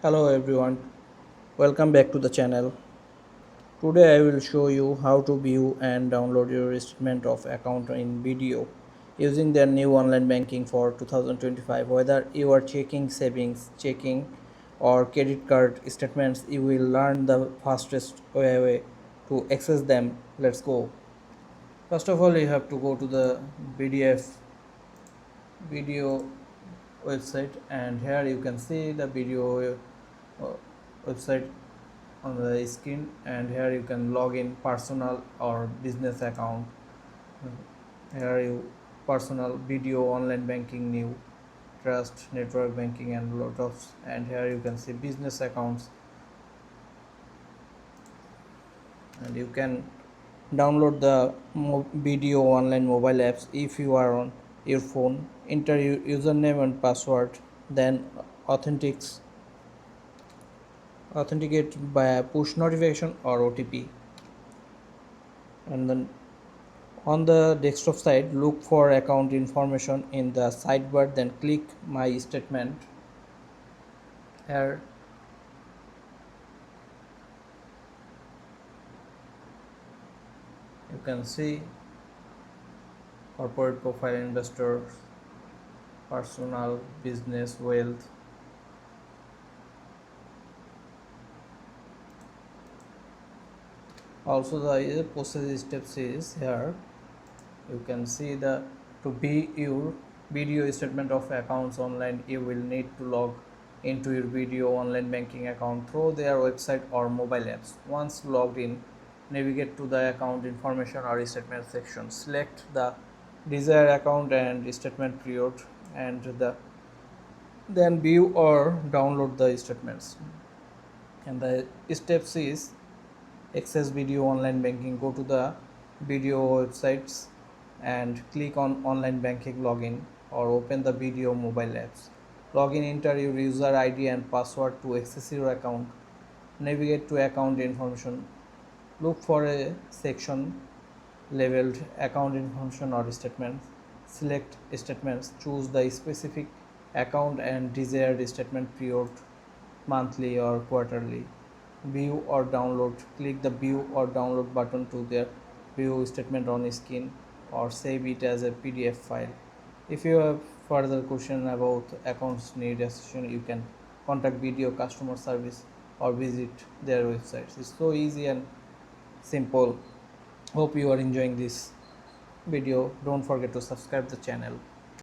Hello everyone, welcome back to the channel. Today I will show you how to view and download your statement of account in BDO using their new online banking for 2025. Whether you are checking savings, checking or credit card statements, you will learn the fastest way to access them. Let's go. First of all, you have to go to the BDO website, and here you can see the BDO website on the screen, and here you can log in personal or business account. Here you personal BDO online banking, new trust network banking, and lot of, and here you can see business accounts, and you can download the BDO online mobile apps if you are on your phone. Enter your username and password, then authenticate by push notification or OTP, and then on the desktop side, look for account information in the sidebar, then click My Statement. Here you can see corporate profile, investors, personal, business, wealth. Also the process steps is here. You can see the to be your video statement of accounts online, you will need to log into your video online banking account through their website or mobile apps. Once logged in, navigate to the account information or statement section. Select the desired account and statement period, and then view or download the statements. And the steps is access video online banking. Go to the BDO websites and click on online banking login, or open the BDO mobile apps. Login, enter your user ID and password to access your account. Navigate to account information. Look for a section labeled account information or statements. Select statements. Choose the specific account and desired statement period, monthly or quarterly. View or download. Click the view or download button to their view statement on screen, or save it as a PDF file. If you have further question about accounts need assistance, you can contact BDO customer service or visit their websites. It's so easy and simple. Hope you are enjoying this video. Don't forget to subscribe the channel.